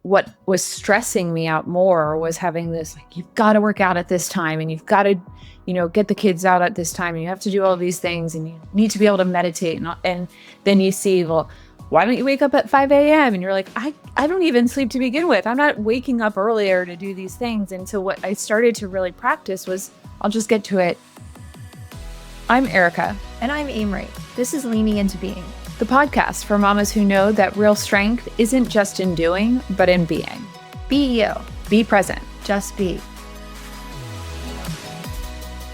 what was stressing me out more was having this, like, you've got to work out at this time, and you've got to, get the kids out at this time, and you have to do all these things, and you need to be able to meditate. And then you see, well, why don't you wake up at 5 a.m.? And you're like, I don't even sleep to begin with. I'm not waking up earlier to do these things. And so what I started to really practice was, I'll just get to it. I'm Erika. And I'm Amri. This is Leaning Into Being, the podcast for mamas who know that real strength isn't just in doing, but in being. Be you. Be present. Just be.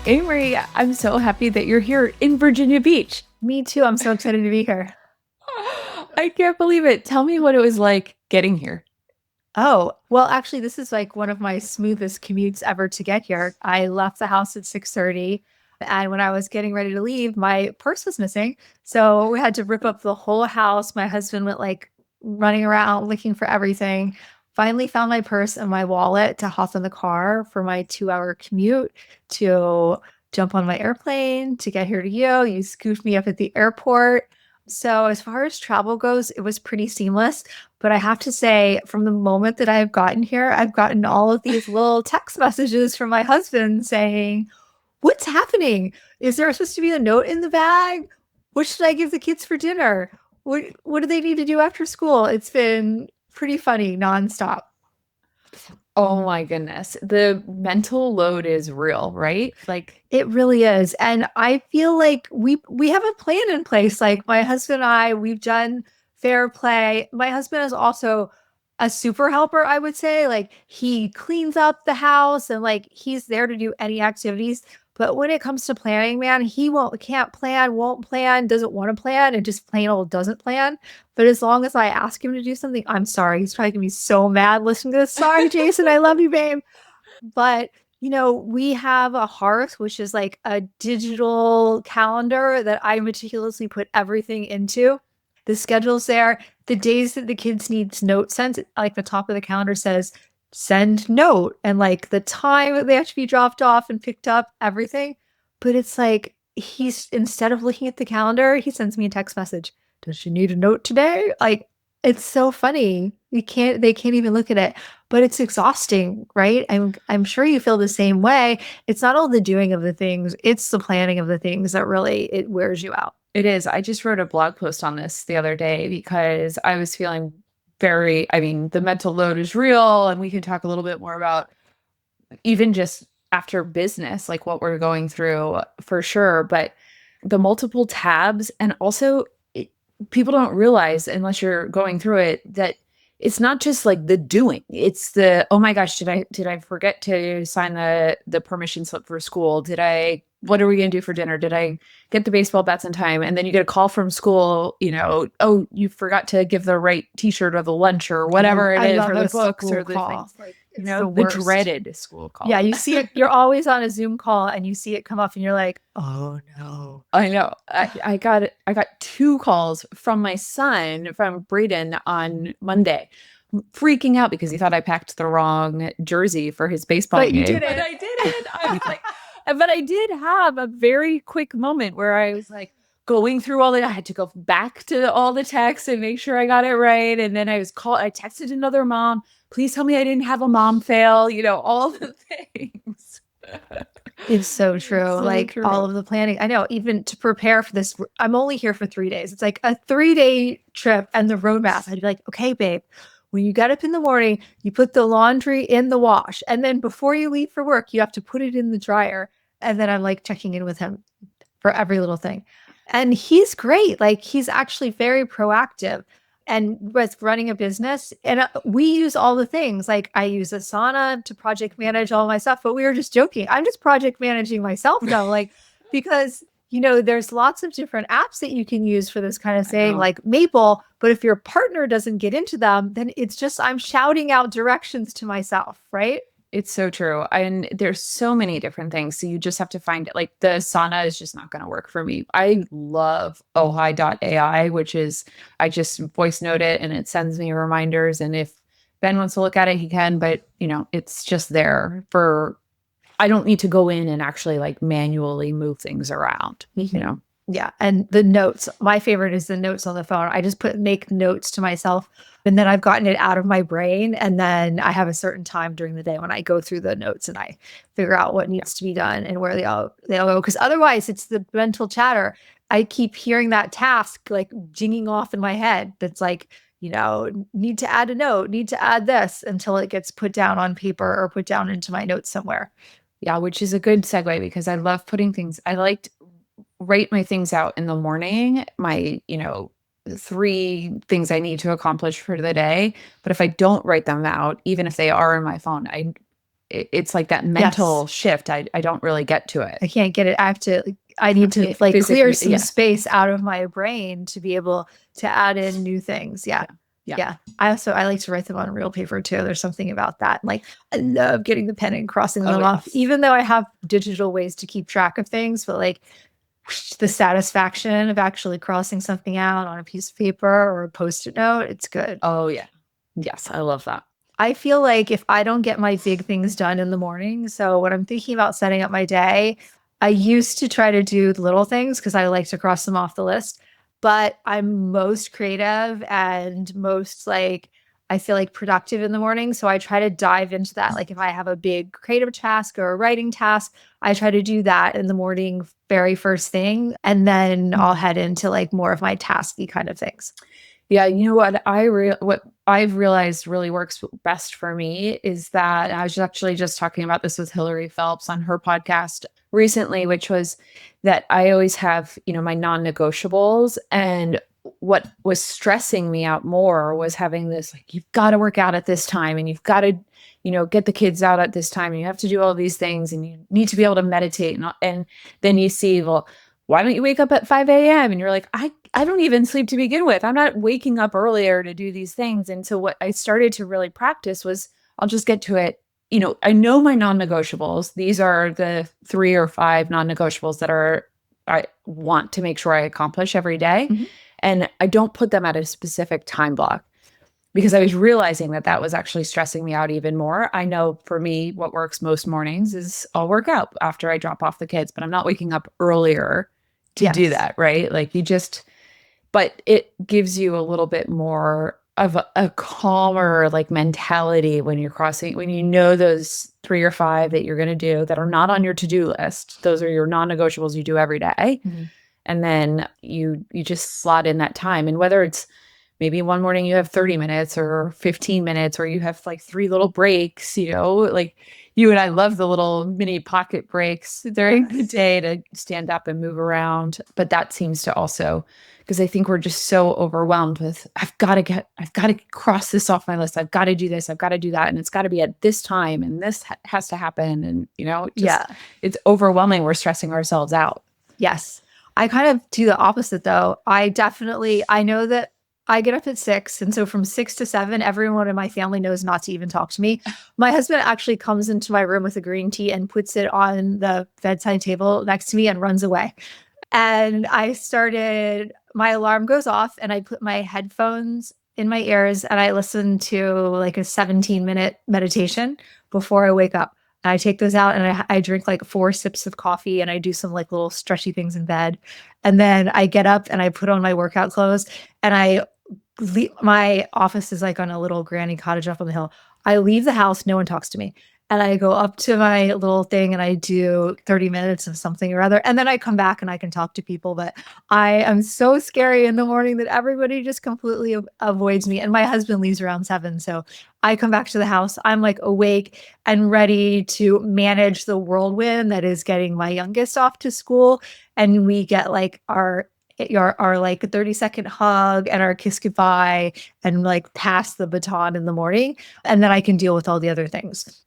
Amri, I'm so happy that you're here in Virginia Beach. Me too. I'm so excited to be here. I can't believe it. Tell me what it was like getting here. Oh, well, actually, this is like one of my smoothest commutes ever to get here. I left the house at 6:30. And when I was getting ready to leave, my purse was missing. So we had to rip up the whole house. My husband went like running around looking for everything. Finally found my purse and my wallet to hop in the car for my 2-hour commute to jump on my airplane to get here to you. You scooped me up at the airport. So as far as travel goes, it was pretty seamless. But I have to say, from the moment that I've gotten here, I've gotten all of these little text messages from my husband saying, what's happening? Is there supposed to be a note in the bag? What should I give the kids for dinner? What do they need to do after school? It's been pretty funny nonstop. Oh my goodness. The mental load is real, right? Like, it really is. And I feel like we have a plan in place. Like my husband and I, we've done fair play. My husband is also a super helper, I would say. Like he cleans up the house and like he's there to do any activities. But when it comes to planning, man, he can't plan, won't plan, doesn't want to plan, and just plain old doesn't plan. But as long as I ask him to do something, I'm sorry. He's probably gonna be so mad listening to this. Sorry, Jason, I love you, babe. But we have a hearth, which is like a digital calendar that I meticulously put everything into. The schedule's there. The days that the kids need notes sent, like the top of the calendar says, send note, and like the time that they have to be dropped off and picked up, everything. But it's like he's, instead of looking at the calendar, he sends me a text message. Does she need a note today? Like, it's so funny. They can't even look at it, but it's exhausting, right? I'm sure you feel the same way. It's not all the doing of the things, it's the planning of the things that really, it wears you out. It is. I just wrote a blog post on this the other day because I was feeling the mental load is real, and we can talk a little bit more about even just after business, like what we're going through for sure. But the multiple tabs, and also people don't realize, unless you're going through it, that it's not just like the doing. It's the, oh my gosh, did I forget to sign the permission slip for school? What are we going to do for dinner? Did I get the baseball bats in time? And then you get a call from school, oh, you forgot to give the right t-shirt or the lunch or whatever it is, or the books or the things. Like, the dreaded school call. Yeah, you see it. You're always on a Zoom call and you see it come up and you're like, oh no. I know. I got 2 calls from my son, from Braden, on Monday, freaking out because he thought I packed the wrong jersey for his baseball game. You didn't. But I didn't. I was like, but I did have a very quick moment where I was like going through I had to go back to all the texts and make sure I got it right. And then I texted another mom, please tell me I didn't have a mom fail, all the things. It's so true. True. All of the planning. I know, even to prepare for this, I'm only here for 3 days. It's like a 3-day trip, and the roadmap, I'd be like, okay, babe, when you get up in the morning, you put the laundry in the wash. And then before you leave for work, you have to put it in the dryer. And then I'm like checking in with him for every little thing. And he's great. Like, he's actually very proactive. And with running a business, and we use all the things. Like, I use Asana to project manage all my stuff, but we were just joking. I'm just project managing myself now, because there's lots of different apps that you can use for this kind of thing, like Maple. But if your partner doesn't get into them, then it's just, I'm shouting out directions to myself, right? It's so true. And there's so many different things. So you just have to find it. Like, the Asana is just not going to work for me. I love ohai.ai, which is, I just voice note it and it sends me reminders. And if Ben wants to look at it, he can, but it's just there I don't need to go in and actually like manually move things around, Yeah. And the notes, my favorite is the notes on the phone. I just make notes to myself And then I've gotten it out of my brain. And then I have a certain time during the day when I go through the notes and I figure out what needs to be done and where they all go. Because otherwise, it's the mental chatter. I keep hearing that task like jinging off in my head. That's like, need to add a note, need to add this until it gets put down on paper or put down into my notes somewhere. Yeah, which is a good segue because I love putting things, I like to write my things out in the morning, my, 3 things I need to accomplish for the day. But if I don't write them out, even if they are in my phone, it's like that mental shift. I don't really get to it. I can't get it. I need to like Physically, clear some space out of my brain to be able to add in new things. Yeah. I like to write them on real paper too. There's something about that. Like I love getting the pen and crossing them off, even though I have digital ways to keep track of things, but like the satisfaction of actually crossing something out on a piece of paper or a Post-it note, it's good. Oh yeah. Yes, I love that. I feel like if I don't get my big things done in the morning, so when I'm thinking about setting up my day, I used to try to do the little things because I like to cross them off the list, but I'm most creative and most like I feel like productive in the morning. So I try to dive into that. Like if I have a big creative task or a writing task, I try to do that in the morning, very first thing. And then I'll head into like more of my tasky kind of things. Yeah, you know what what I've realized really works best for me is that I was actually just talking about this with Hillary Phelps on her podcast recently, which was that I always have, my non-negotiables. And what was stressing me out more was having this, like, you've got to work out at this time and you've got to, get the kids out at this time and you have to do all these things and you need to be able to meditate. And then you see, well, why don't you wake up at 5 a.m.? And you're like, I don't even sleep to begin with. I'm not waking up earlier to do these things. And so what I started to really practice was I'll just get to it. I know my non-negotiables. These are the 3 or 5 non-negotiables that I want to make sure I accomplish every day. Mm-hmm. And I don't put them at a specific time block because I was realizing that was actually stressing me out even more. I know for me, what works most mornings is I'll work out after I drop off the kids, but I'm not waking up earlier to do that, right? Like but it gives you a little bit more of a calmer like mentality when you're crossing, when you know those 3 or 5 that you're going to do that are not on your to-do list. Those are your non-negotiables you do every day. Mm-hmm. And then you just slot in that time. And whether it's maybe one morning you have 30 minutes or 15 minutes, or you have like 3 little breaks, like you and I love the little mini pocket breaks during the day to stand up and move around. But that seems to also, because I think we're just so overwhelmed with, I've got to cross this off my list. I've got to do this. I've got to do that. And it's got to be at this time. And this has to happen. And, it's overwhelming. We're stressing ourselves out. Yes. I kind of do the opposite though. I know that I get up at 6. And so from 6 to 7, everyone in my family knows not to even talk to me. My husband actually comes into my room with a green tea and puts it on the bedside table next to me and runs away. And my alarm goes off and I put my headphones in my ears and I listen to like a 17-minute meditation before I wake up. And I take those out and I drink like 4 sips of coffee and I do some like little stretchy things in bed. And then I get up and I put on my workout clothes and my office is like on a little granny cottage up on the hill. I leave the house, no one talks to me. And I go up to my little thing and I do 30 minutes of something or other. And then I come back and I can talk to people. But I am so scary in the morning that everybody just completely avoids me. And my husband leaves around 7. So I come back to the house. I'm like awake and ready to manage the whirlwind that is getting my youngest off to school. And we get like our like 30-second hug and our kiss goodbye and like pass the baton in the morning. And then I can deal with all the other things.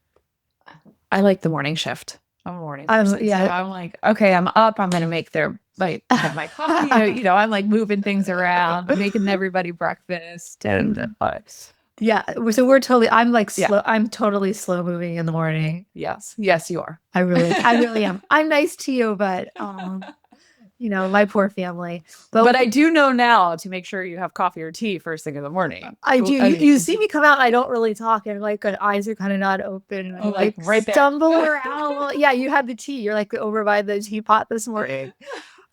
I like the morning shift. I'm a morning person. So I'm like, okay, I'm up. I'm going to have my coffee. I'm like moving things around, making everybody breakfast. And so I'm like slow. I'm totally slow moving in the morning. Yes, you are. I really am. I'm nice to you, but my poor family. But I do know now to make sure you have coffee or tea first thing in the morning. I do. You see me come out and I don't really talk and like my eyes are kind of not open. And I right stumble around. Yeah, you had the tea. You're like over by the teapot this morning.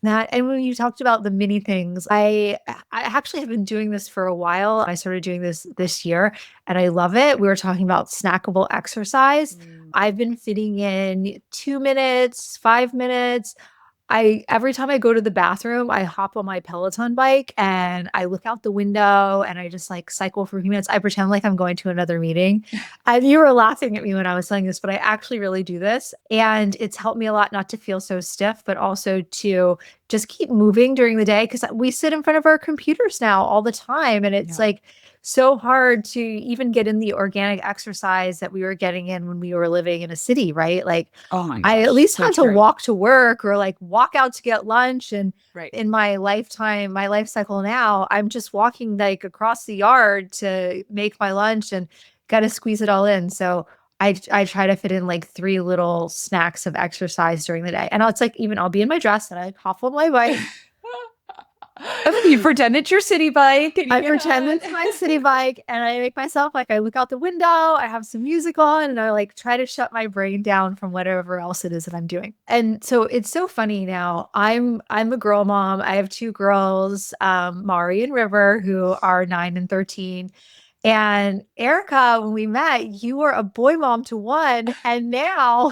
That and when you talked about the mini things, I actually have been doing this for a while. I started doing this year and I love it. We were talking about snackable exercise. Mm. I've been fitting in 2 minutes, 5 minutes. I every time I go to the bathroom, I hop on my Peloton bike and I look out the window and I just like cycle for a few minutes. I pretend like I'm going to another meeting. And you were laughing at me when I was saying this, but I actually really do this. And it's helped me a lot not to feel so stiff, but also to just keep moving during the day because we sit in front of our computers now all the time. And it's Yeah. like so hard to even get in the organic exercise that we were getting in when we were living in a city, right? Like Oh my I at gosh. least So had to true. walk to work or like walk out to get lunch. And Right. in my lifetime, my life cycle now, I'm just walking like across the yard to make my lunch and got to squeeze it all in. So I try to fit in like 3 little snacks of exercise during the day. And it's like even I'll be in my dress and I hop on my bike. You pretend it's your city bike and you I get pretend on. it's my city bike and I make myself like I look out the window, I have some music on, and I like try to shut my brain down from whatever else it is that I'm doing. And so it's so funny now. I'm a girl mom. I have 2 girls, Mari and River, who are 9 and 13. And Erika, when we met, you were a boy mom to one, and now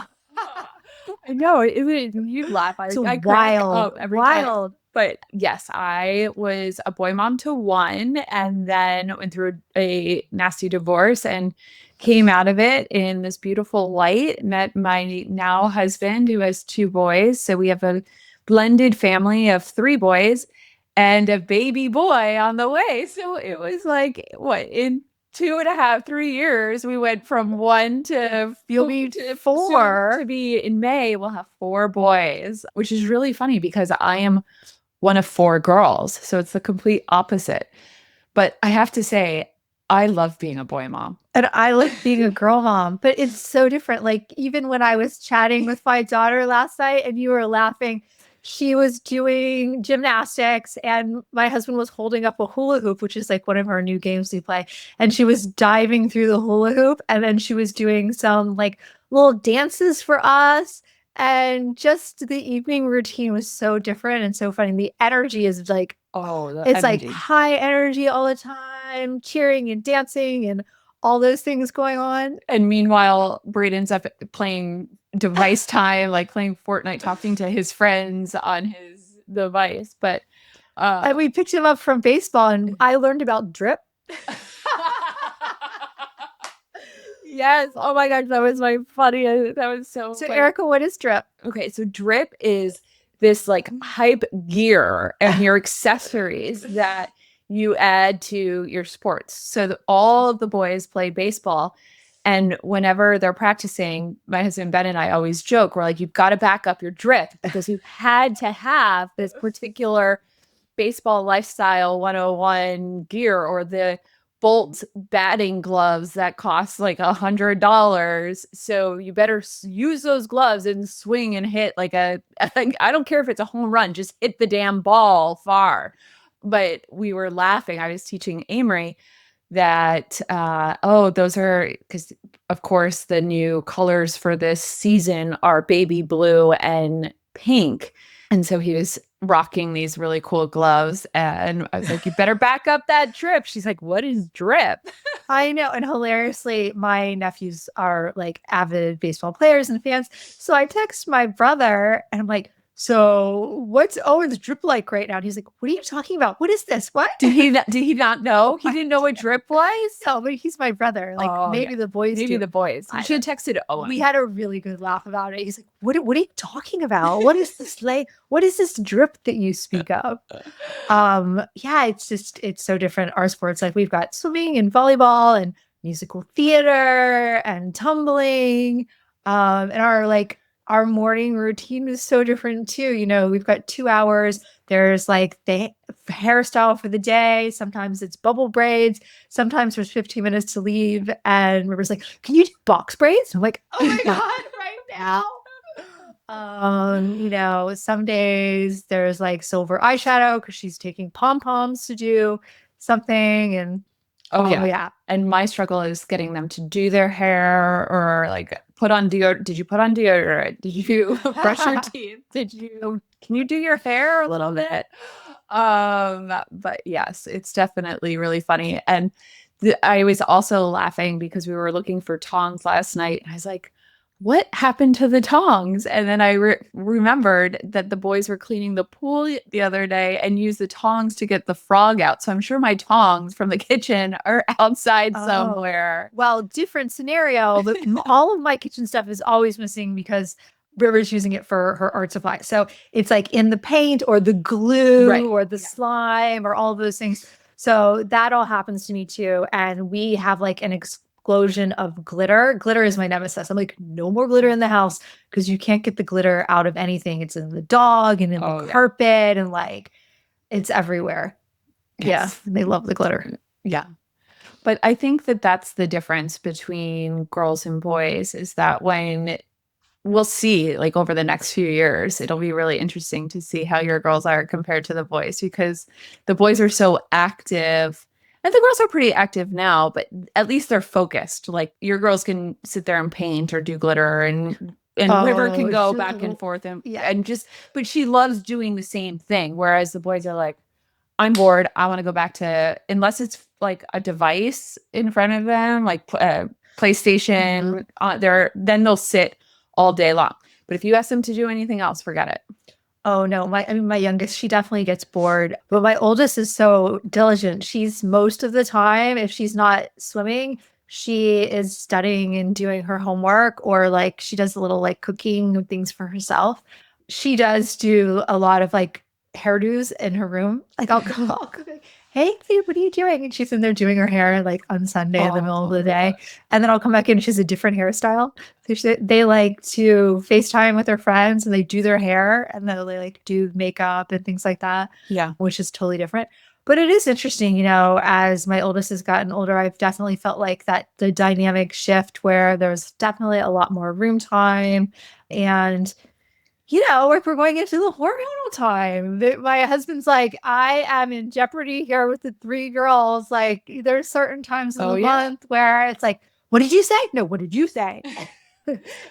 I know you laugh. it's I crack wild, up every time. wild. But yes, I was a boy mom to one and then went through a nasty divorce and came out of it in this beautiful light. Met my now husband who has 2 boys. So we have a blended family of 3 boys and a baby boy on the way. So it was like, what, in 2.5, 3 years, we went from one to You'll be to soon 4. to be in May, we'll have 4 boys, which is really funny because I am one of 4 girls. So it's the complete opposite. But I have to say, I love being a boy mom. And I like being a girl mom, but it's so different. Like, even when I was chatting with my daughter last night and you were laughing, she was doing gymnastics and my husband was holding up a hula hoop, which is like one of our new games we play. And she was diving through the hula hoop and then she was doing some like little dances for us. And just the evening routine was so different and so funny. The energy is like, Oh, the it's like energy. high energy all the time, cheering and dancing and all those things going on. And meanwhile, Braden's up playing device time, like playing Fortnite, talking to his friends on his device. But And we picked him up from baseball and I learned about drip. yes. Oh my gosh, that was my funny. That was so So funny. Erika, what is drip? Okay, so drip is this like hype gear and your accessories that you add to your sports. So all of the boys play baseball. And whenever they're practicing, my husband Ben and I always joke, we're like, you've got to back up your drip because you had to have this particular baseball lifestyle 101 gear or the Bolt batting gloves that cost like $100. So you better use those gloves and swing and hit like I don't care if it's a home run, just hit the damn ball far. But we were laughing. I was teaching Amri that, those are because, of course, the new colors for this season are baby blue and pink. And so he was rocking these really cool gloves. And I was like, you better back up that drip. She's like, what is drip? I know. And hilariously, my nephews are like avid baseball players and fans. So I text my brother and I'm like, so what's Owen's drip like right now? And he's like, what are you talking about? What is this? What? Did he not know? He didn't know what drip was? No, but he's my brother. Like maybe the boys Maybe do. the boys. You should have texted Owen. We had a really good laugh about it. He's like, what are you talking about? What is this like? What is this drip that you speak of? Yeah, it's so different. Our sports, like we've got swimming and volleyball and musical theater and tumbling. And our morning routine is so different too. You know, we've got 2 hours. There's like the hairstyle for the day. Sometimes it's bubble braids. Sometimes there's 15 minutes to leave. And River's like, can you do box braids? I'm like, oh my God, right now. You know, some days there's like silver eyeshadow because she's taking pom-poms to do something. And yeah. And my struggle is getting them to do their hair or like put on deodorant? Did you put on deodorant? Did you brush your teeth? Can you do your hair a little bit? But yes, it's definitely really funny. And I was also laughing because we were looking for tongs last night. And I was like, what happened to the tongs? And then I remembered that the boys were cleaning the pool the other day and used the tongs to get the frog out. So I'm sure my tongs from the kitchen are outside somewhere. Well, different scenario. All of my kitchen stuff is always missing because River's using it for her art supply. So it's like in the paint or the glue or the slime or all of those things. So that all happens to me too. And we have like an explosion of glitter. Glitter is my nemesis. I'm like, no more glitter in the house because you can't get the glitter out of anything. It's in the dog and in the carpet and like it's everywhere. Yes. Yeah, they love the glitter. Yeah. But I think that that's the difference between girls and boys is that when we'll see like over the next few years, it'll be really interesting to see how your girls are compared to the boys because the boys are so active and the girls are pretty active now, but at least they're focused. Like your girls can sit there and paint or do glitter and River can go back and forth and just, but she loves doing the same thing. Whereas the boys are like, I'm bored. I want to go back to, unless it's like a device in front of them, like PlayStation, then they'll sit all day long. But if you ask them to do anything else, forget it. Oh no, my youngest, she definitely gets bored. But my oldest is so diligent. She's most of the time, if she's not swimming, she is studying and doing her homework, or like she does a little like cooking things for herself. She does do a lot of like hairdos in her room. Like I'll go, hey, Kate, what are you doing? And she's in there doing her hair like on Sunday in the middle of the day. And then I'll come back in and she has a different hairstyle. So they like to FaceTime with their friends and they do their hair and then they like do makeup and things like that. Yeah. Which is totally different. But it is interesting, you know, as my oldest has gotten older, I've definitely felt like that the dynamic shift where there's definitely a lot more room time and you know, like we're going into the hormonal time. My husband's like, I am in jeopardy here with the 3 girls. Like, there's certain times in the month where it's like, what did you say? No, what did you say?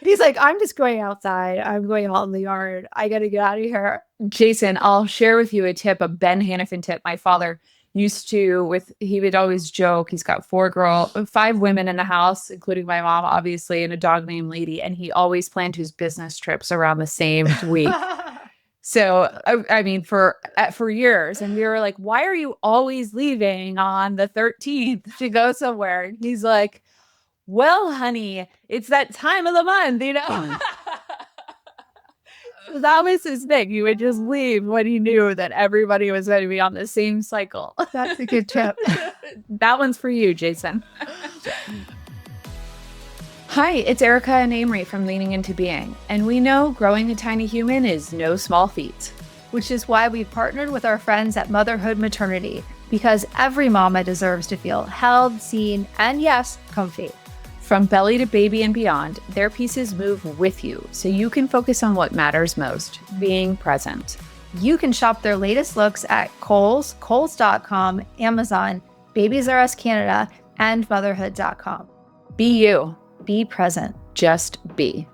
He's like, I'm just going outside. I'm going out in the yard. I got to get out of here. Jason, I'll share with you a tip, a Ben Hanafin tip. My father used to, he would always joke, he's got 5 women in the house, including my mom, obviously, and a dog named Lady. And he always planned his business trips around the same week. So, I mean, for years. And we were like, why are you always leaving on the 13th to go somewhere? And he's like, well, honey, it's that time of the month, you know? That was his thing. He would just leave when he knew that everybody was going to be on the same cycle. That's a good tip. That one's for you, Jason. Hi, it's Erika and Amri from Leaning Into Being. And we know growing a tiny human is no small feat. Which is why we've partnered with our friends at Motherhood Maternity. Because every mama deserves to feel held, seen, and yes, comfy. From belly to baby and beyond, their pieces move with you so you can focus on what matters most, being present. You can shop their latest looks at Kohl's, Kohls.com, Amazon, Babies R Us Canada, and Motherhood.com. Be you. Be present. Just be.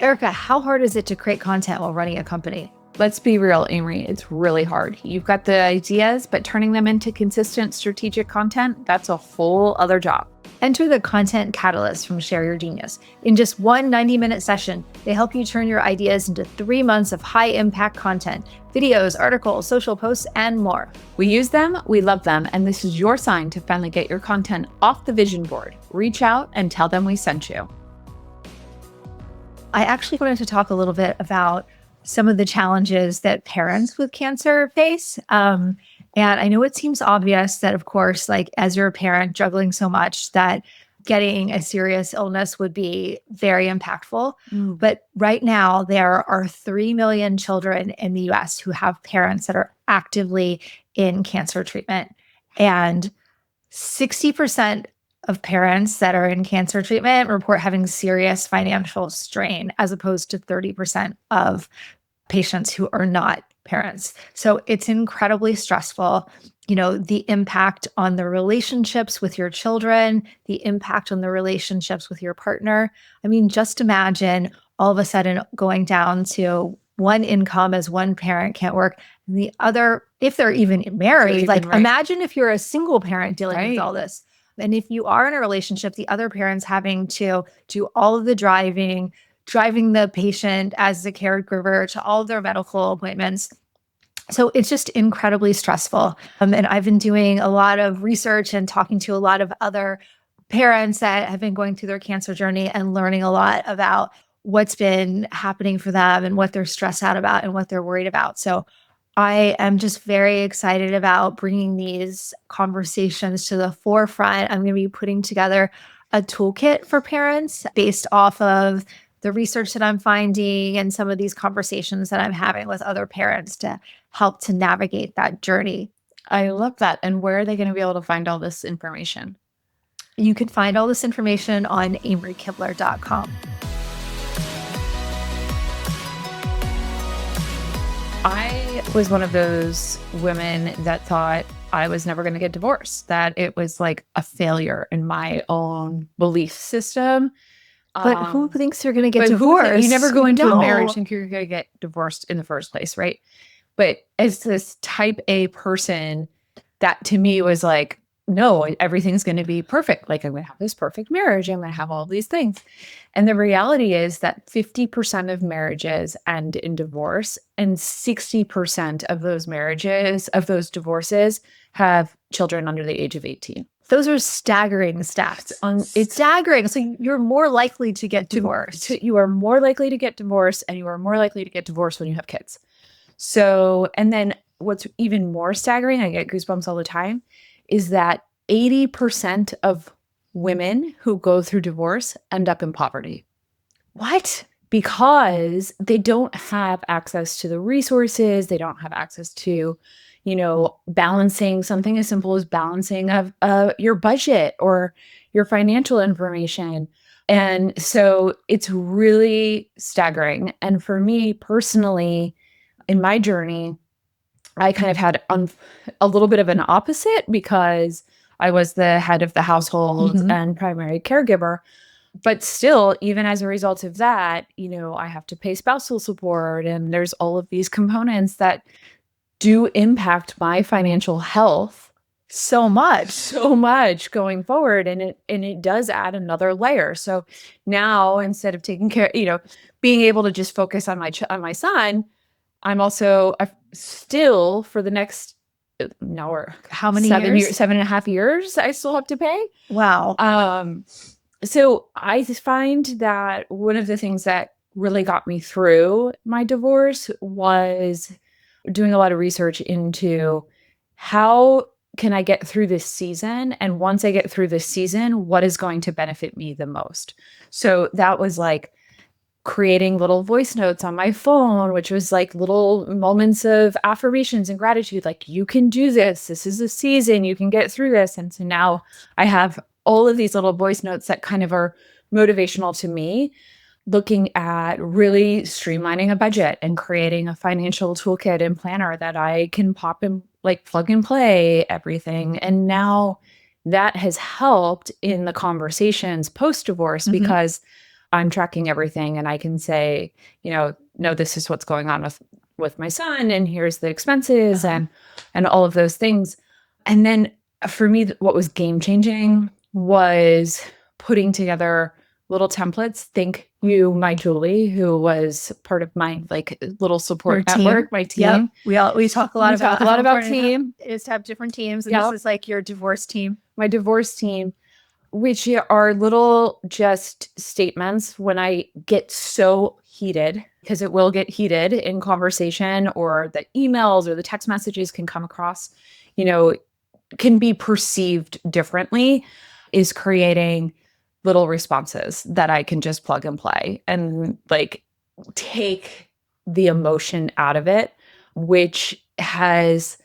Erika, how hard is it to create content while running a company? Let's be real, Amri. It's really hard. You've got the ideas, but turning them into consistent strategic content, that's a whole other job. Enter the Content Catalyst from Share Your Genius. In just one 90-minute session, they help you turn your ideas into 3 months of high-impact content, videos, articles, social posts, and more. We use them, we love them, and this is your sign to finally get your content off the vision board. Reach out and tell them we sent you. I actually wanted to talk a little bit about some of the challenges that parents with cancer face. And I know it seems obvious that, of course, like as you're a parent juggling so much, that getting a serious illness would be very impactful. But right now, there are 3 million children in the US who have parents that are actively in cancer treatment. And 60% of parents that are in cancer treatment report having serious financial strain, as opposed to 30% of patients who are not parents. So it's incredibly stressful. The impact on the relationships with your children, the impact on the relationships with your partner. I mean, just imagine all of a sudden going down to one income as one parent can't work and the other, if they're even married, imagine if you're a single parent dealing with all this. And if you are in a relationship, the other parent's having to do all of the driving the patient as the caregiver to all of their medical appointments. So it's just incredibly stressful. And I've been doing a lot of research and talking to a lot of other parents that have been going through their cancer journey and learning a lot about what's been happening for them and what they're stressed out about and what they're worried about. So I am just very excited about bringing these conversations to the forefront. I'm going to be putting together a toolkit for parents based off of the research that I'm finding and some of these conversations that I'm having with other parents to help to navigate that journey. I love that. And where are they going to be able to find all this information? You can find all this information on amrikibbler.com. I was one of those women that thought I was never going to get divorced, that it was like a failure in my own belief system. But who thinks you're going to get divorced? You never go into a marriage thinking you're going to get divorced in the first place, right? But as this type A person, that to me was like, no, everything's going to be perfect. Like, I'm going to have this perfect marriage. I'm going to have all these things. And the reality is that 50% of marriages end in divorce, and 60% of those marriages, of those divorces, have children under the age of 18. Those are staggering stats. It's staggering. So you're more likely to get divorced. You are more likely to get divorced, and you are more likely to get divorced when you have kids. So, and then what's even more staggering, I get goosebumps all the time, is that 80% of women who go through divorce end up in poverty. What? Because they don't have access to the resources. They don't have access to, balancing something as simple as balancing of your budget or your financial information. And so it's really staggering. And for me personally, in my journey, I kind of had a little bit of an opposite because I was the head of the household and primary caregiver. But still, even as a result of that, I have to pay spousal support, and there's all of these components that do impact my financial health so much going forward. And it does add another layer. So now, instead of taking care, being able to just focus on my son, I'm also still for the next how many years? 7.5 years, I still have to pay. Wow. So I find that one of the things that really got me through my divorce was doing a lot of research into how can I get through this season? And once I get through this season, what is going to benefit me the most? So that was like creating little voice notes on my phone, which was like little moments of affirmations and gratitude. Like, you can do this. This is a season. You can get through this. And so now I have all of these little voice notes that kind of are motivational to me, looking at really streamlining a budget and creating a financial toolkit and planner that I can pop in, like plug and play everything. And now that has helped in the conversations post-divorce because I'm tracking everything and I can say, no, this is what's going on with my son, and here's the expenses and all of those things. And then for me, what was game changing was putting together little templates. Thank you, my Julie, who was part of my little support network, my team. Yep. We talk a lot about team. Is to have different teams, and this is like your divorce team. My divorce team, which are little just statements when I get so heated, because it will get heated in conversation, or the emails or the text messages can come across, can be perceived differently, is creating little responses that I can just plug and play and take the emotion out of it, which has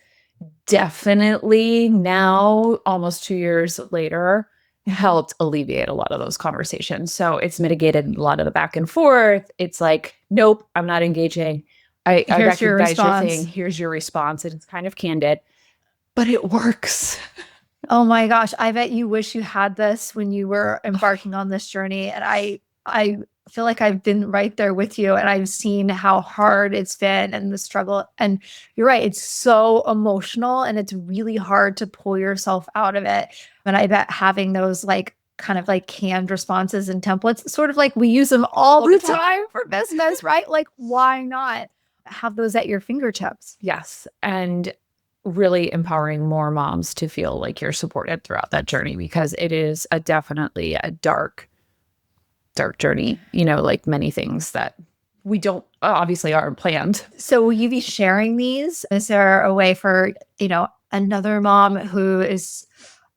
definitely now, almost 2 years later, helped alleviate a lot of those conversations. So it's mitigated a lot of the back and forth. It's like, nope, I'm not engaging. I Here's your recognize your response. thing. Here's your response. And it's kind of candid, but it works. Oh my gosh, I bet you wish you had this when you were embarking on this journey. And I feel like I've been right there with you, and I've seen how hard it's been and the struggle. And you're right, it's so emotional and it's really hard to pull yourself out of it. And I bet having those like kind of like canned responses and templates, sort of like we use them all the time for business, right? Like, why not have those at your fingertips? Yes. And really empowering more moms to feel like you're supported throughout that journey, because it is definitely a dark journey, like many things that we don't obviously aren't planned. So will you be sharing these? Is there a way for, another mom who is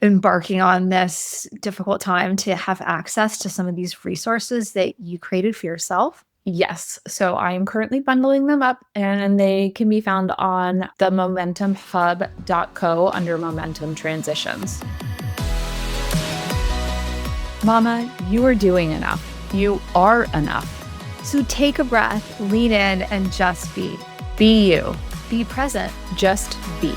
embarking on this difficult time to have access to some of these resources that you created for yourself? Yes. So I'm currently bundling them up, and they can be found on the momentumhub.co under momentum transitions. Mama, you are doing enough. You are enough. So take a breath, lean in, and just be. Be you. Be present. Just be.